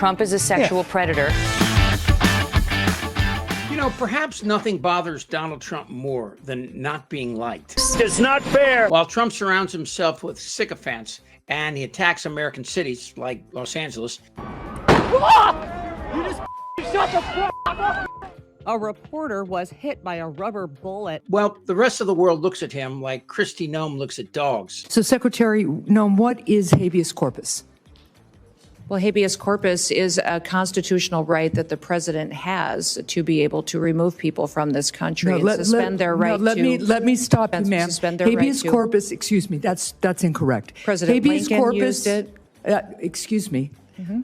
Trump is a sexual predator. You know, perhaps nothing bothers Donald Trump more than not being liked. It's not fair. While Trump surrounds himself with sycophants and he attacks American cities like Los Angeles. You just shut the fuck up. A reporter was hit by a rubber bullet. Well, the rest of the world looks at him like Kristi Noem looks at dogs. So, Secretary Noem, what is habeas corpus? Well, habeas corpus is a constitutional right that the president has to be able to remove people from this country and suspend their right to. Let me stop you, ma'am. Habeas corpus, excuse me, that's incorrect. President Lincoln used it. Excuse me.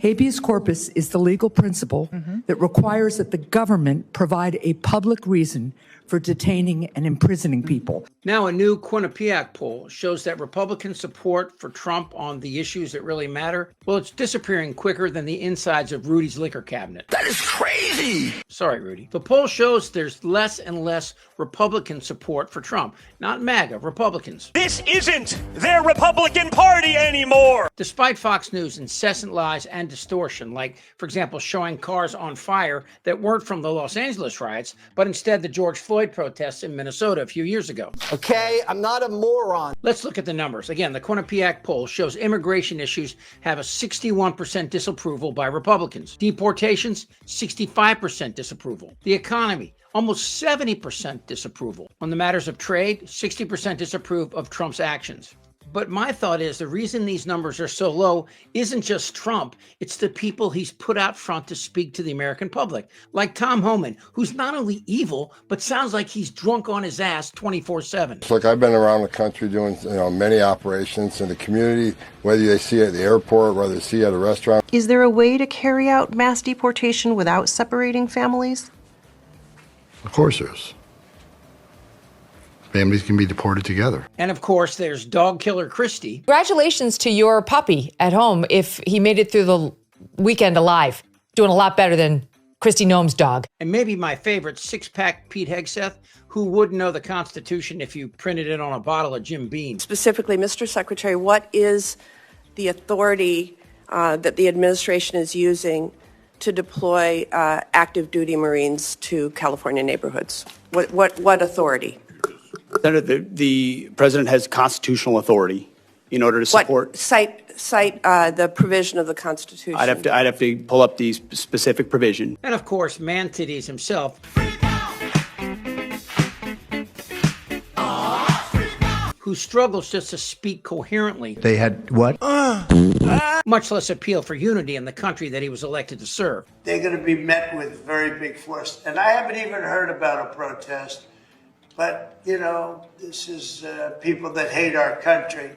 Habeas corpus is the legal principle that requires that the government provide a public reason for detaining and imprisoning people. Now, a new Quinnipiac poll shows that Republican support for Trump on the issues that really matter, well, it's disappearing quicker than the insides of Rudy's liquor cabinet. That is crazy. Sorry, Rudy. The poll shows there's less and less Republican support for Trump. Not MAGA, Republicans. This isn't their Republican Party anymore. Despite Fox News' incessant lies and distortion, like, for example, showing cars on fire that weren't from the Los Angeles riots, but instead the George Floyd protests in Minnesota a few years ago. Okay, I'm not a moron. Let's look at the numbers. Again, the Quinnipiac poll shows immigration issues have a 61% disapproval by Republicans. Deportations, 65% disapproval. The economy, almost 70% disapproval. On the matters of trade, 60% disapprove of Trump's actions. But my thought is the reason these numbers are so low isn't just Trump, it's the people he's put out front to speak to the American public, like Tom Homan, who's not only evil, but sounds like he's drunk on his ass 24/7. Look, I've been around the country doing many operations in the community, whether they see it at the airport, whether they see it at a restaurant. Is there a way to carry out mass deportation without separating families? Of course there is. Families can be deported together. And of course, there's dog killer Kristi. Congratulations to your puppy at home if he made it through the weekend alive. Doing a lot better than Kristi Noem's dog. And maybe my favorite, six-pack Pete Hegseth, who wouldn't know the Constitution if you printed it on a bottle of Jim Beam. Specifically, Mr. Secretary, what is the authority that the administration is using to deploy active duty Marines to California neighborhoods? What authority? Senator, the president has constitutional authority in order to support. Cite the provision of the Constitution. I'd have to pull up the specific provision. And of course, man titties himself, who struggles just to speak coherently. They had what? Much less appeal for unity in the country that he was elected to serve. They're going to be met with very big force. And I haven't even heard about a protest. But, this is people that hate our country.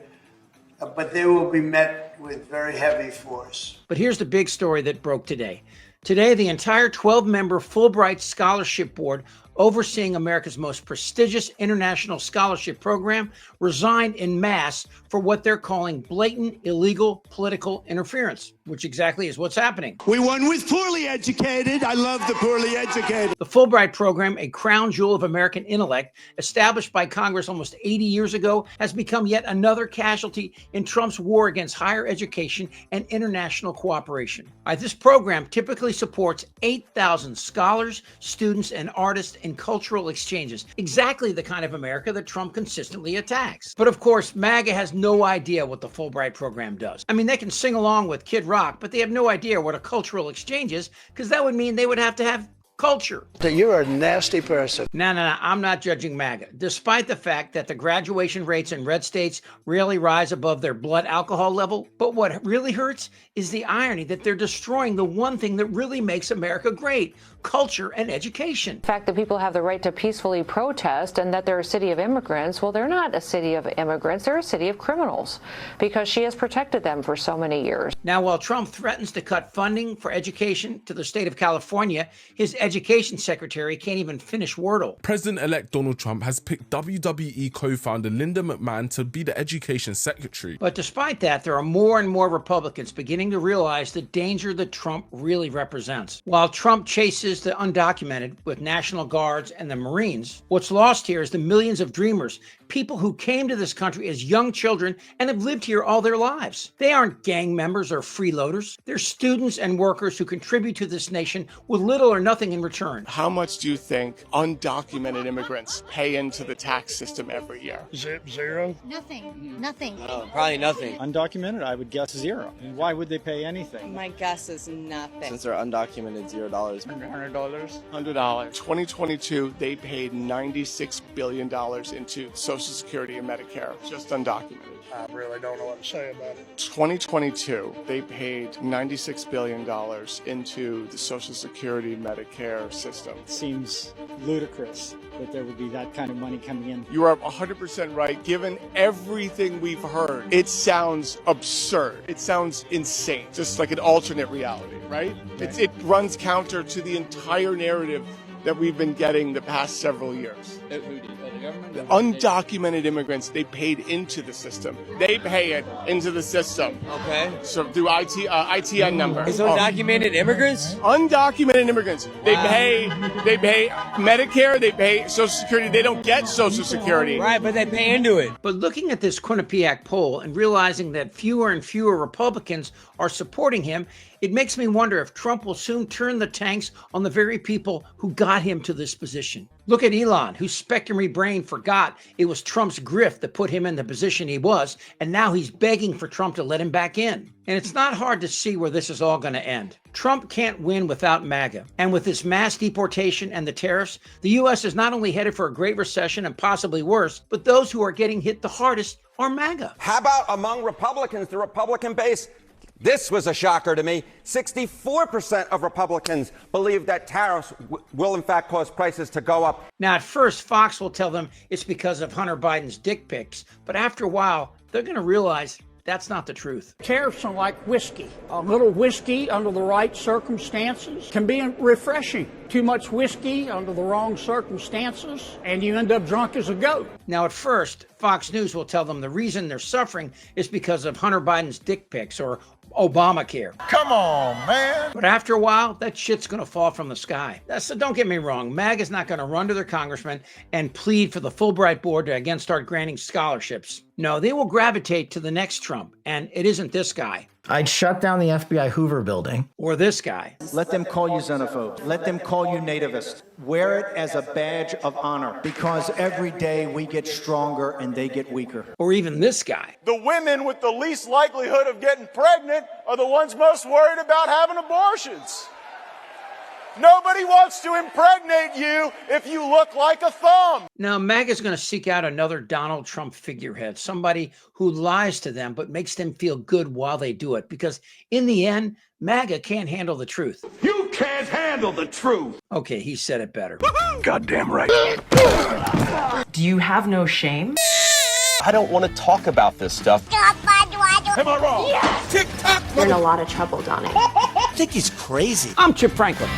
But they will be met with very heavy force. But here's the big story that broke today. Today, the entire 12-member Fulbright Scholarship Board overseeing America's most prestigious international scholarship program resigned en masse for what they're calling blatant illegal political interference, which exactly is what's happening. We won with poorly educated. I love the poorly educated. The Fulbright program, a crown jewel of American intellect, established by Congress almost 80 years ago, has become yet another casualty in Trump's war against higher education and international cooperation. This program typically supports 8,000 scholars, students, and artists in cultural exchanges, exactly the kind of America that Trump consistently attacks. But of course, MAGA has no idea what the Fulbright program does. I mean, they can sing along with Kid Rock, but they have no idea what a cultural exchange is, because that would mean they would have to have culture. You're a nasty person. No, I'm not judging MAGA. Despite the fact that the graduation rates in red states rarely rise above their blood alcohol level, but what really hurts is the irony that they're destroying the one thing that really makes America great, culture and education. The fact that people have the right to peacefully protest and that they're a city of immigrants, well, they're not a city of immigrants, they're a city of criminals, because she has protected them for so many years. Now, while Trump threatens to cut funding for education to the state of California, his education secretary can't even finish Wordle. President-elect Donald Trump has picked WWE co-founder Linda McMahon to be the education secretary. But despite that, there are more and more Republicans beginning to realize the danger that Trump really represents. While Trump chases the undocumented with National Guards and the Marines, what's lost here is the millions of dreamers, people who came to this country as young children and have lived here all their lives. They aren't gang members or freeloaders. They're students and workers who contribute to this nation with little or nothing in return. How much do you think undocumented immigrants pay into the tax system every year? Zero? Nothing. Probably nothing. Undocumented, I would guess zero. And why would they pay anything? My guess is nothing. Since they're undocumented, $0. $100? $100. 2022, they paid $96 billion into Social Security and Medicare, just undocumented. I really don't know what to say about it. 2022, they paid $96 billion into the Social Security Medicare system. It seems ludicrous that there would be that kind of money coming in. You are 100% right. Given everything we've heard, it sounds absurd. It sounds insane, just like an alternate reality, right? It runs counter to the entire narrative that we've been getting the past several years. The government? The undocumented immigrants, they paid into the system. They pay it into the system. Okay. So through ITN number. Is those documented immigrants? Undocumented immigrants. They pay Medicare, they pay Social Security. They don't get Social Security. Right, but they pay into it. But looking at this Quinnipiac poll and realizing that fewer and fewer Republicans are supporting him, it makes me wonder if Trump will soon turn the tanks on the very people who got him to this position. Look at Elon, whose spectrum-y brain forgot it was Trump's grift that put him in the position he was, and now he's begging for Trump to let him back in. And it's not hard to see where this is all going to end. Trump can't win without MAGA. And with this mass deportation and the tariffs, the U.S. is not only headed for a great recession and possibly worse, but those who are getting hit the hardest are MAGA. How about among Republicans, the Republican base? This was a shocker to me. 64% of Republicans believe that tariffs will in fact cause prices to go up. Now, at first, Fox will tell them it's because of Hunter Biden's dick pics, but after a while, they're going to realize that's not the truth. Tariffs are like whiskey. A little whiskey under the right circumstances can be refreshing. Too much whiskey under the wrong circumstances, and you end up drunk as a goat. Now, at first, Fox News will tell them the reason they're suffering is because of Hunter Biden's dick pics or Obamacare. Come on, man. But after a while, that shit's going to fall from the sky. So don't get me wrong. MAGA's not going to run to their congressman and plead for the Fulbright board to again start granting scholarships. No, they will gravitate to the next Trump, and it isn't this guy. I'd shut down the FBI Hoover building. Or this guy. Let them call you xenophobe. Let them call you nativist. Wear it as a badge of honor, because every day we get stronger and they get weaker. Or even this guy. The women with the least likelihood of getting pregnant are the ones most worried about having abortions. Nobody wants to impregnate you if you look like a thumb. Now, MAGA's going to seek out another Donald Trump figurehead, somebody who lies to them but makes them feel good while they do it. Because in the end, MAGA can't handle the truth. You can't handle the truth. Okay, he said it better. Goddamn right. Do you have no shame? I don't want to talk about this stuff. Am I wrong? Yes. Tick-tock. You're in a lot of trouble, Donnie. I think he's crazy. I'm Chip Franklin.